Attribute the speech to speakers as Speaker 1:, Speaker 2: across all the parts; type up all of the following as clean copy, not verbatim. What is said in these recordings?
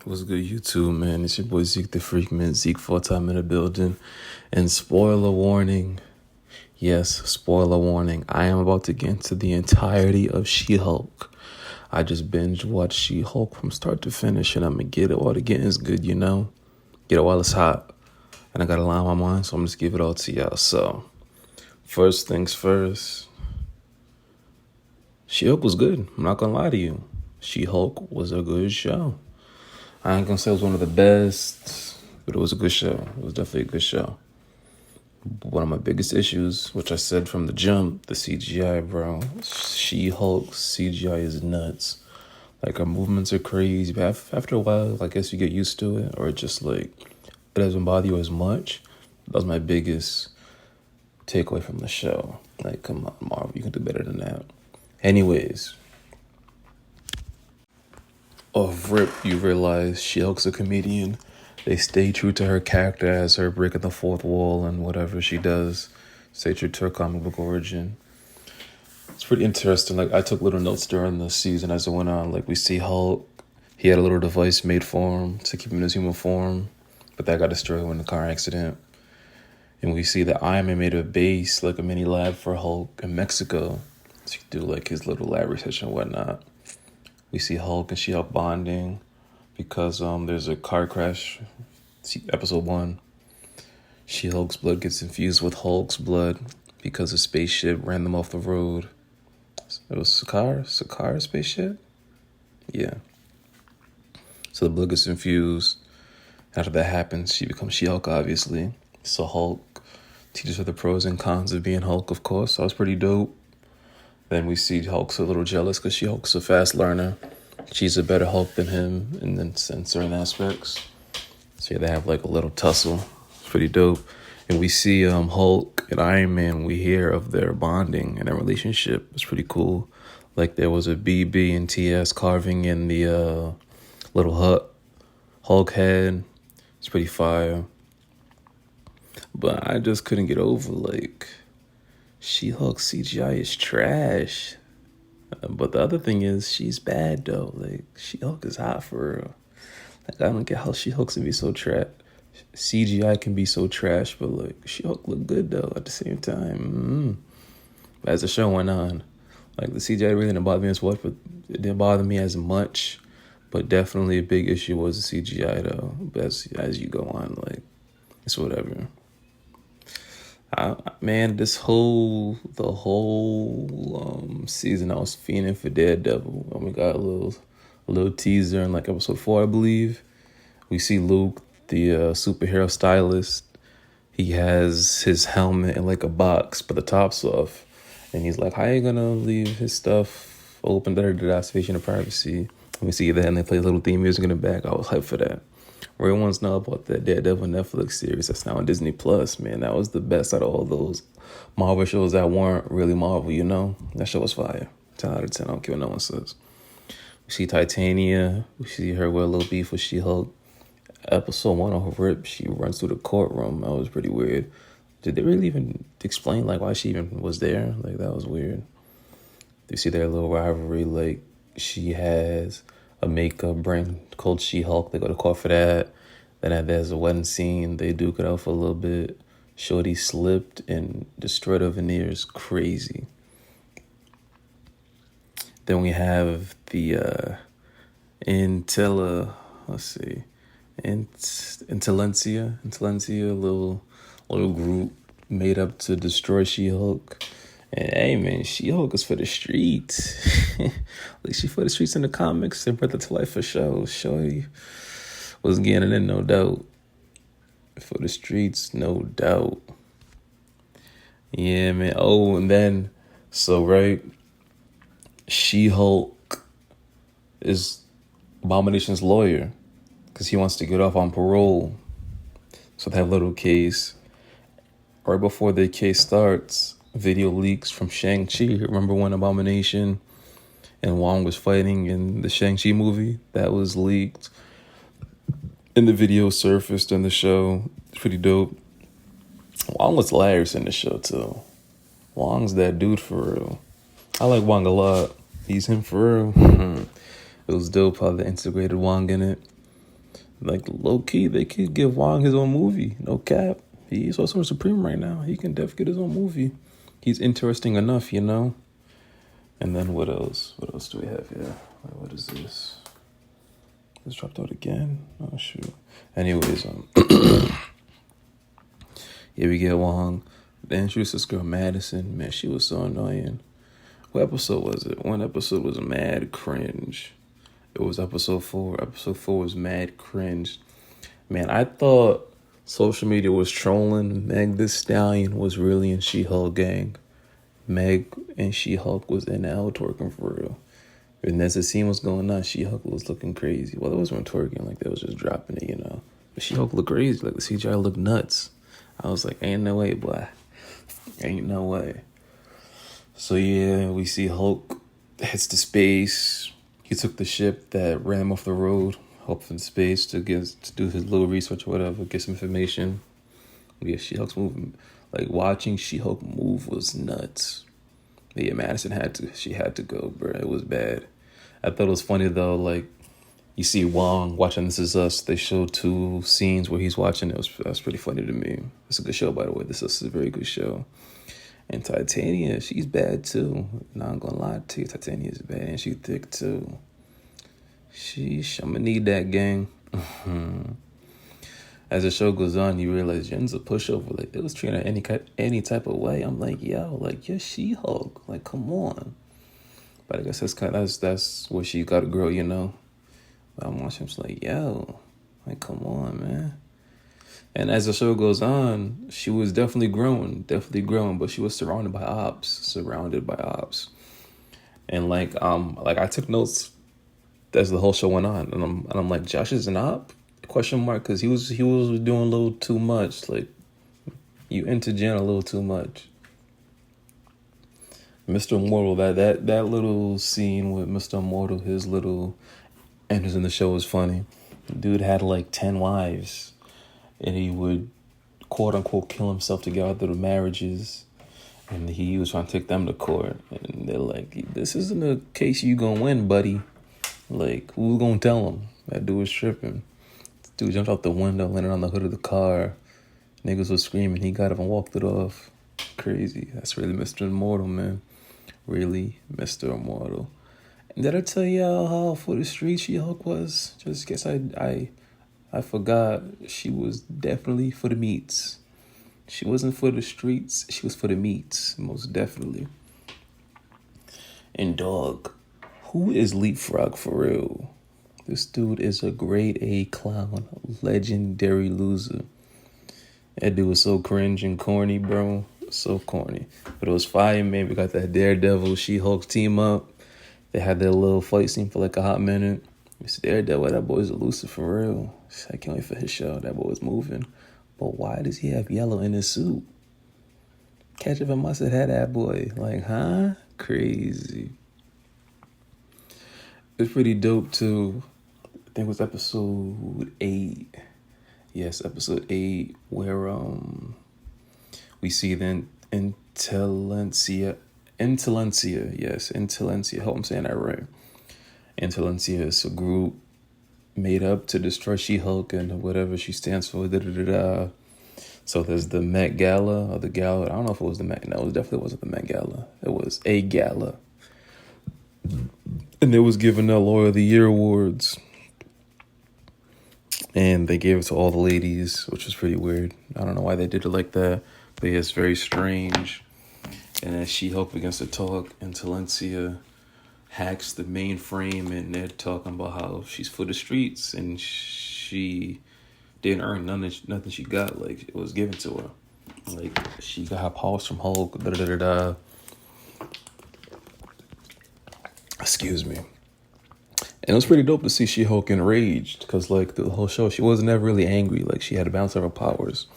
Speaker 1: What's good, YouTube, man? It's your boy Zeke the Freak, man. Zeke full-time in the building. And spoiler warning, yes, spoiler warning, I am about to get into the entirety of She-Hulk. I just binge watched She-Hulk from start to finish, and I'm gonna get it while the getting's good, you know? Get it while it's hot. And I got a lot on my mind, so I'm just give it all to y'all. So, first things first, She-Hulk was good. I'm not gonna lie to you. She-Hulk was a good show. I ain't gonna say it was one of the best, but it was a good show. It was definitely a good show. One of my biggest issues, which I said from the jump, the CGI, bro. She-Hulk CGI is nuts. Like, her movements are crazy. But after a while, I guess you get used to it, or it just, like, it doesn't bother you as much. That was my biggest takeaway from the show. Like, come on, Marvel, you can do better than that. Anyways, off rip, you realize She-Hulk's a comedian. They stay true to her character as her breaking the fourth wall and whatever she does. Stay true to her comic book origin. It's pretty interesting. Like, I took little notes during the season as it went on. Like, we see Hulk. He had a little device made for him to keep him in his human form, but that got destroyed in the car accident. And we see that Iron Man made a base, like a mini lab for Hulk in Mexico. So he could do, like, his little lab research and whatnot. We see Hulk and She-Hulk bonding because there's a car crash. See, episode 1. She-Hulk's blood gets infused with Hulk's blood because a spaceship ran them off the road. It was Sakaar spaceship? Yeah. So the blood gets infused. After that happens, she becomes She-Hulk, obviously. So Hulk teaches her the pros and cons of being Hulk, of course. So that was pretty dope. Then we see Hulk's a little jealous because She-Hulk's a fast learner. She's a better Hulk than him in certain aspects. So yeah, they have like a little tussle. It's pretty dope. And we see Hulk and Iron Man. We hear of their bonding and their relationship. It's pretty cool. Like, there was a BB and TS carving in the little hut Hulk had. It's pretty fire. But I just couldn't get over, like, She-Hulk CGI is trash. But the other thing is, she's bad, though. Like, She-Hulk is hot for real. Like, I don't get how She-Hulk can be so trash. CGI can be so trash, but, like, She-Hulk look good, though, at the same time. But as the show went on, like, the CGI really didn't bother me as much, but it didn't bother me as much. But definitely a big issue was the CGI, though. But as you go on, like, it's whatever. Man, the whole season I was fiending for Daredevil. And we got a little teaser in like episode 4, I believe. We see Luke, the superhero stylist. He has his helmet in like a box, but the top's off. And he's like, how are you gonna leave his stuff open to the invasion of privacy? And we see that, and they play a little theme music in the back. I was hyped for that. Everyone's know about that Daredevil Netflix series that's now on Disney Plus. Man, that was the best out of all those Marvel shows that weren't really Marvel, you know? That show was fire. 10 out of 10. I don't care what no one says. We see Titania. We see her with a little beef with She-Hulk. Episode 1 of her rip, she runs through the courtroom. That was pretty weird. Did they really even explain, like, why she even was there? Like, that was weird. You see their little rivalry. Like, she has a makeup brand called She-Hulk. They go to court for that. Then there's a wedding scene. They duke it out for a little bit. Shorty slipped and destroyed her veneers. Crazy. Then we have the Intelligentsia, little group made up to destroy She-Hulk. And hey, man, She-Hulk is for the streets. Like, she for the streets in the comics and brought it to life for show. Shorty was getting in, no doubt. For the streets, no doubt. Yeah, man. Oh, and then, so, right, She-Hulk is Abomination's lawyer because he wants to get off on parole. So that little case, right before the case starts, video leaks from Shang-Chi. Remember when Abomination and Wong was fighting in the Shang-Chi movie? That was leaked. And the video surfaced in the show. It's pretty dope. Wong was hilarious in the show, too. Wong's that dude for real. I like Wong a lot. He's him for real. It was dope how they integrated Wong in it. Like, low key, they could give Wong his own movie. No cap. He's also Supreme right now. He can definitely get his own movie. He's interesting enough, you know? And then what else? What else do we have here? What is this? This dropped out again? Oh, shoot. Anyways, here we get Wong. They introduced this girl, Madison. Man, she was so annoying. What episode was it? One episode was mad cringe. It was episode 4. Episode 4 was mad cringe. Man, I thought social media was trolling. Meg Thee Stallion was really in She-Hulk gang. Meg and She-Hulk was in the L twerking for real. And as the scene was going on, She-Hulk was looking crazy. Well, it wasn't twerking, like they was just dropping it, you know. But She-Hulk looked crazy, like the CGI looked nuts. I was like, ain't no way, boy. Ain't no way. So yeah, we see Hulk heads to space. He took the ship that ran him off the road, up in space to do his little research or whatever, get some information. Yeah, She-Hulk's moving. Like, watching She-Hulk move was nuts. But yeah, Madison had to go, bro. It was bad. I thought it was funny, though, like, you see Wong watching This Is Us. They showed 2 scenes where he's watching. That was pretty funny to me. It's a good show, by the way. This is a very good show. And Titania, she's bad, too. Not gonna lie to you, Titania's bad. And she's thick, too. Sheesh, I'm gonna need that, gang. As the show goes on, you realize Jen's a pushover. Like, they was treating her any type of way. I'm like, yo, like, you're She-Hulk. Like, come on. But I guess that's where she got to grow, you know. But I'm watching, I'm just like, yo, like, come on, man. And as the show goes on, she was definitely growing, but she was surrounded by ops. And like I took notes as the whole show went on, and I'm like, Josh is an op? Question mark, because he was doing a little too much. Like, you into Jen a little too much. Mr. Immortal, that little scene with Mr. Immortal, his little entrance in the show was funny. The dude had like 10 wives, and he would quote unquote kill himself to get out of the marriages, and he was trying to take them to court, and they're like, this isn't a case you gonna win, buddy. Like, who's gonna tell him? That dude was tripping. Dude jumped out the window, landed on the hood of the car. Niggas was screaming. He got up and walked it off. Crazy. That's really Mr. Immortal, man. Really Mr. Immortal. And did I tell y'all how for the street She-Hulk was? Just guess I forgot. She was definitely for the meats. She wasn't for the streets. She was for the meats, most definitely. And dog, who is Leapfrog for real? This dude is a grade A clown, legendary loser. That dude was so cringe and corny, bro. So corny. But it was fire, man. We got that Daredevil, She-Hulk team up. They had their little fight scene for like a hot minute. It's Daredevil, that boy's elusive for real. I can't wait for his show. That boy was moving. But why does he have yellow in his suit? Ketchup and mustard had that boy. Like, huh? Crazy. It's pretty dope, too. I think it was episode 8. Yes, episode 8, where we see the Intelligentsia. Yes, Intelligentsia. Hope I'm saying that right. Intelligentsia is a group made up to destroy She-Hulk and whatever she stands for. So there's the Met Gala, or the Gala. I don't know if it was the Met. No, it definitely wasn't the Met Gala. It was a gala. And they was giving out Lawyer of the Year awards. And they gave it to all the ladies, which was pretty weird. I don't know why they did it like that, but yeah, it's very strange. And as She-Hulk begins to talk, Intelligentsia hacks the mainframe, and they're talking about how she's for the streets, and she didn't earn nothing she got. Like, it was given to her. Like, she got her powers from Hulk, da-da-da-da-da. Excuse me. And it was pretty dope to see She-Hulk enraged, because like the whole show, she wasn't ever really angry. Like, she had to balance her powers.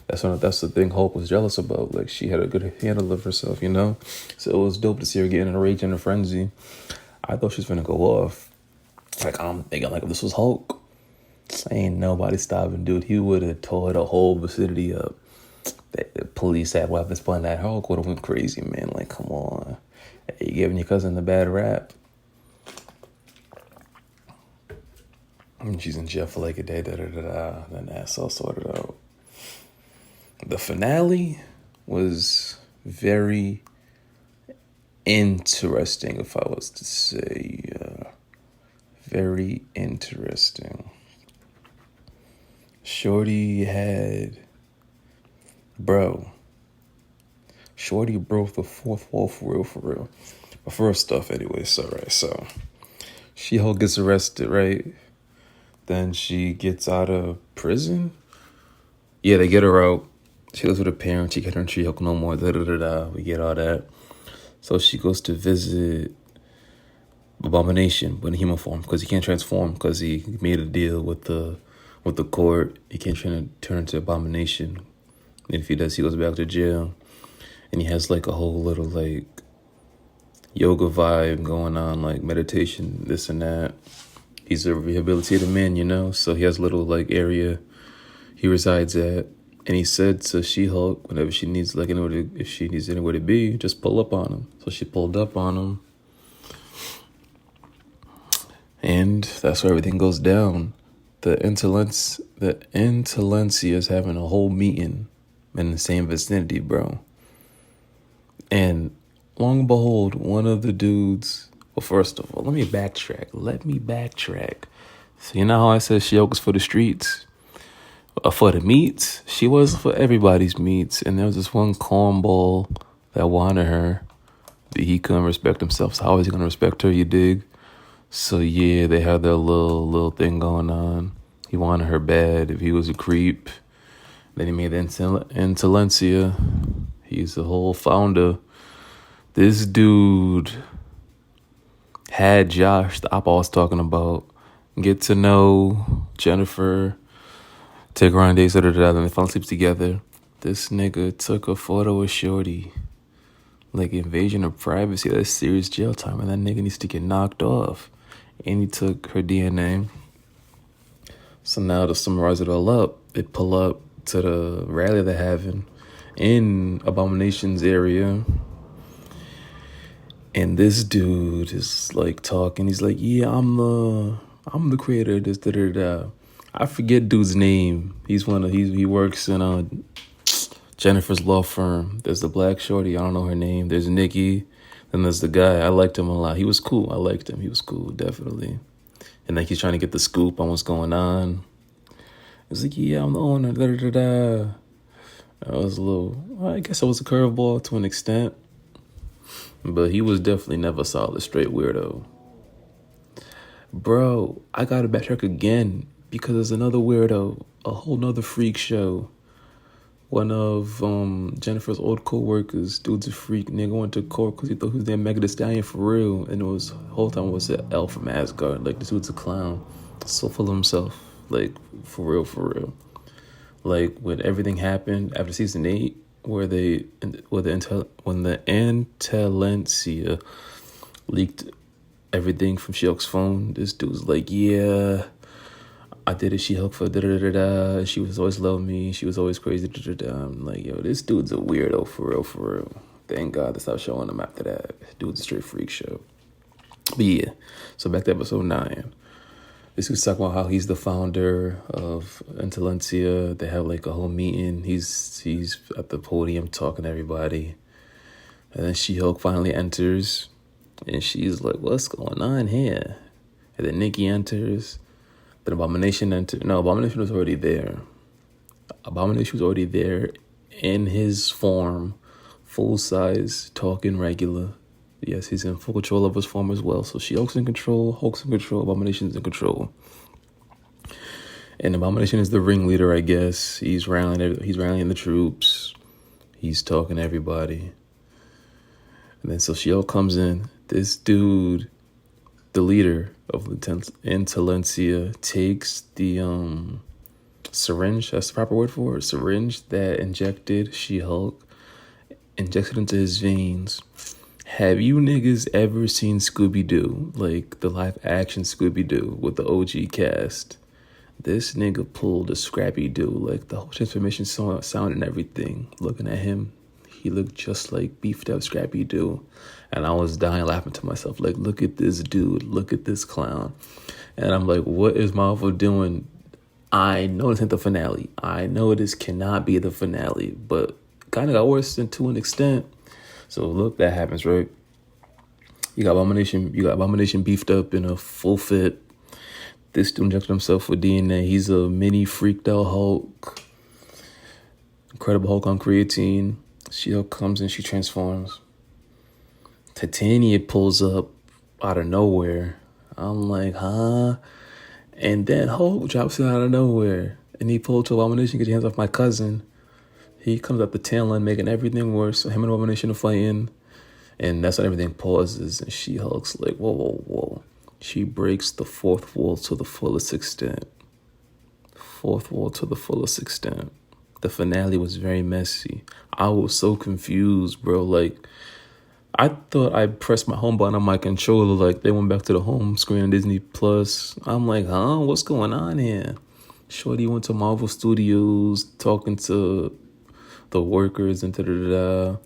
Speaker 1: That's the thing Hulk was jealous about. Like, she had a good handle of herself, you know? So it was dope to see her getting enraged in a frenzy. I thought she was gonna go off. Like, I'm thinking, like, if this was Hulk, ain't nobody stopping, dude. He would have tore the whole vicinity up. The police had weapons pointing at Hulk, would have went crazy, man. Like, come on. You giving your cousin a bad rap. And she's in jail for like a day, then that's all sorted out. The finale was very interesting, if I was to say. Very interesting. Shorty broke the fourth wall for real. But first off, anyway, so She-Hulk gets arrested, right? Then she gets out of prison. Yeah, they get her out. She lives with her parents. She can't turn She-Hulk no more. We get all that. So she goes to visit Abomination, but in human form, because he can't transform, because he made a deal with the court. He can't turn into Abomination. And if he does, he goes back to jail. And he has like a whole little like yoga vibe going on, like meditation, this and that. He's a rehabilitated man, you know, so he has a little like area he resides at. And he said to She-Hulk, whenever she needs like if she needs anywhere to be, just pull up on him. So she pulled up on him. And that's where everything goes down. The Intelligentsia is having a whole meeting in the same vicinity, bro. And long and behold, one of the dudes... Well, first of all, let me backtrack. So you know how I said She-Hulk was for the streets? For the meats? She was for everybody's meats. And there was this one cornball that wanted her. But he couldn't respect himself. So how is he going to respect her, you dig? So yeah, they had their little thing going on. He wanted her bad if he was a creep. Then he made the Intelligentsia. He's the whole founder. This dude had Josh, the op I was talking about, get to know Jennifer, take her on dates, then they fell asleep together. This nigga took a photo of Shorty. Like invasion of privacy, that's serious jail time, and that nigga needs to get knocked off. And he took her DNA. So now to summarize it all up, they pull up to the rally they're having in Abomination's area. And this dude is like talking. He's like, yeah, I'm the creator of this, I forget dude's name. He works in Jennifer's law firm. There's the black shorty, I don't know her name. There's Nikki. Then there's the guy. I liked him a lot. He was cool. I liked him. He was cool, definitely. And like he's trying to get the scoop on what's going on. He's like, yeah, I'm the owner. I guess I was a curveball to an extent. But he was definitely never solid, straight weirdo. Bro, I gotta backtrack again because there's another weirdo, a whole nother freak show. One of Jennifer's old co-workers, dude's a freak, nigga went to court because he thought he was named Megan Thee Stallion for real. And the whole time was an elf from Asgard. Like, this dude's a clown. So full of himself. Like, for real. Like, when everything happened after season 8, when the Intelligentsia leaked everything from She-Hulk's phone, this dude was like, yeah, I did it, She-Hulk for da-da-da-da. She was always loving me. She was always crazy, da-da-da. I'm like, yo, this dude's a weirdo, for real. Thank God they stopped showing him after that. Dude's a straight freak show. But yeah, so back to episode 9. This was talking about how he's the founder of Intelligentsia. They have like a whole meeting. He's at the podium talking to everybody. And then She-Hulk finally enters. And she's like, what's going on here? And then Nikki enters. Then Abomination entered. No, Abomination was already there. Abomination was already there in his form, full size, talking regular. Yes, he's in full control of his form as well. So She-Hulk's in control, Hulk's in control, Abomination's in control. And Abomination is the ringleader, I guess. He's rallying the troops. He's talking to everybody. And then so She-Hulk comes in. This dude, the leader of the Intelligentsia, takes the syringe, that's the proper word for it, syringe that injected She-Hulk, injects it into his veins. Have you niggas ever seen Scooby-Doo? Like the live action Scooby-Doo with the OG cast? This nigga pulled a Scrappy-Doo, like the whole transformation sound and everything. Looking at him, He looked just like beefed up Scrappy Doo. And I was dying laughing to myself, like, look at this dude, look at this clown. And I'm like, what is Marvel doing? I know this ain't the finale. I know this cannot be the finale, but kind of got worse than to an extent. So look, that happens, right? You got Abomination beefed up in a full fit. This dude injected himself with DNA. He's a mini freaked out Hulk. Incredible Hulk on creatine. She-Hulk comes in, she transforms. Titania pulls up out of nowhere. I'm like, huh? And then Hulk drops in out of nowhere. And he pulls to Abomination, get your hands off my cousin. He comes up the tail end, making everything worse. So him and Abomination are fighting. And that's when everything pauses. And She-Hulk's like, whoa, whoa, whoa. She breaks the fourth wall to the fullest extent. Fourth wall to the fullest extent. The finale was very messy. I was so confused, bro. Like, I thought I pressed my home button on my controller. Like, they went back to the home screen on Disney Plus. I'm like, huh? What's going on here? Shorty went to Marvel Studios talking to the workers and da-da-da-da.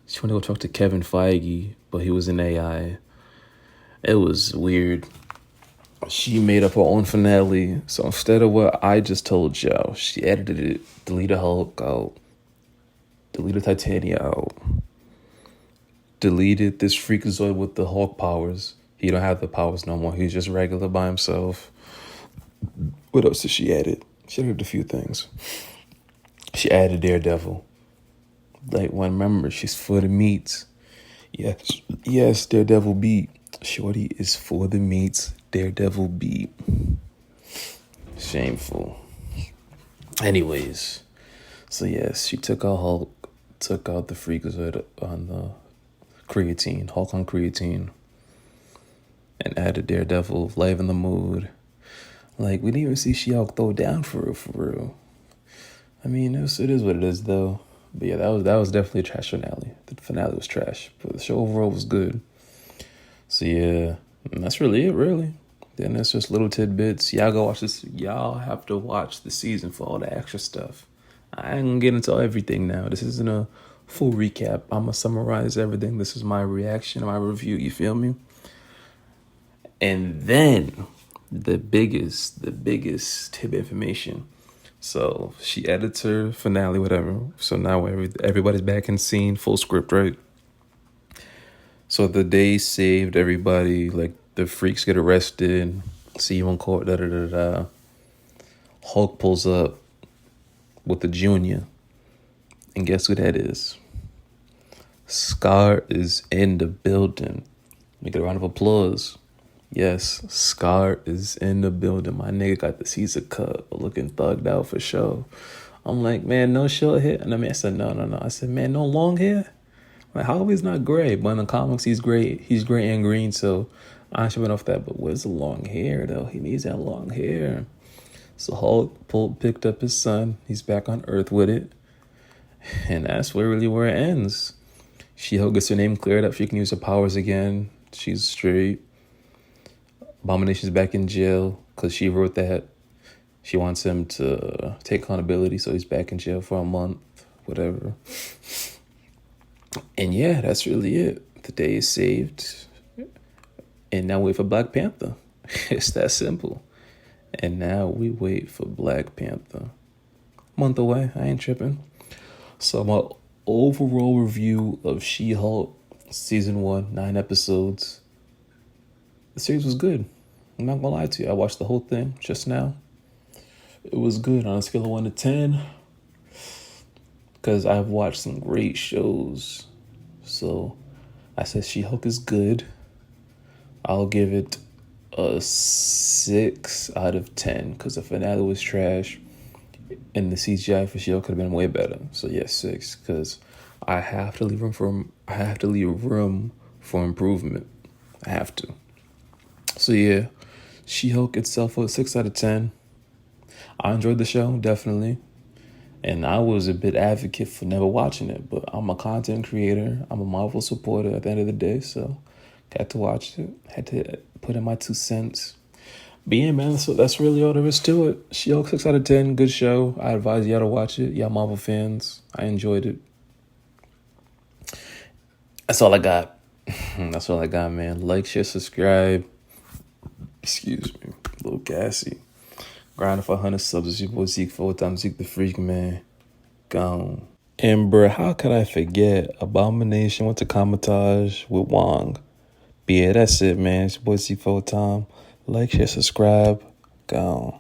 Speaker 1: She went to go talk to Kevin Feige, but he was an AI. It was weird. She made up her own finale. So instead of what I just told y'all, she edited it, deleted Hulk out, deleted Titania out, deleted this Freakazoid with the Hulk powers. He don't have the powers no more. He's just regular by himself. What else did she add? She added a few things. She added Daredevil. Like, one, remember, she's for the meats. Yes, Daredevil beat. Shorty is for the meats. Daredevil beat. Shameful. Anyways, so yes, she took out Hulk, took out the Freakazoid on the creatine, Hulk on creatine, and added Daredevil, liven the mood. Like, we didn't even see She-Hulk throw down for real. I mean, it is what it is, though. But yeah, that was definitely a trash finale. The finale was trash, but the show overall was good. So yeah, and that's really it, really. Then it's just little tidbits. Y'all go watch this. Y'all have to watch the season for all the extra stuff. I ain't gonna get into everything now. This isn't a full recap. I'm gonna summarize everything. This is my reaction, my review. You feel me? And then the biggest tip information. So she edits her finale, whatever. So now everybody's back in scene, full script, right? So the day saved everybody. Like, the freaks get arrested. See you on court, da-da-da-da. Hulk pulls up with the junior. And guess who that is? Scar is in the building. Make a round of applause. Yes, Scar is in the building. My nigga got the Caesar cut, looking thugged out for sure. I'm like, man, no short hair. And I said, no. I said, man, no long hair? Like, how he's not gray? But in the comics, he's gray. He's gray and green, so I should went off that. But where's the long hair, though? He needs that long hair. So Hulk picked up his son. He's back on Earth with it. And that's where it ends. She-Hulk gets her name cleared up. She can use her powers again. She's straight. Abomination's back in jail because she wrote that. She wants him to take accountability, so he's back in jail for a month, whatever. And yeah, that's really it. The day is saved. And now wait for Black Panther. It's that simple. And now we wait for Black Panther. Month away. I ain't tripping. So my overall review of She-Hulk season 1, 9 episodes. The series was good. I'm not gonna lie to you. I watched the whole thing just now. It was good on a scale of 1 to 10. Because I've watched some great shows. So I said She-Hulk is good. I'll give it a 6 out of 10. Because the finale was trash. And the CGI for She-Hulk could have been way better. So yeah, 6. Because I have to leave room for improvement. I have to. So yeah, She-Hulk itself was 6 out of 10. I enjoyed the show, definitely. And I was a bit advocate for never watching it, but I'm a content creator. I'm a Marvel supporter at the end of the day, so had to watch it. Had to put in my 2 cents. But yeah, man, so that's really all there is to it. She-Hulk 6 out of 10, good show. I advise y'all to watch it. Y'all Marvel fans, I enjoyed it. That's all I got. That's all I got, man. Like, share, subscribe. Excuse me. A little gassy. Grinding for 100 subs. It's your boy Zeke, full time Zeke the Freak, man. Gone. And bruh, how could I forget? Abomination went to Kamatage with Wong. But yeah, that's it, man. It's your boy Zeke, full time. Like, share, subscribe. Gone.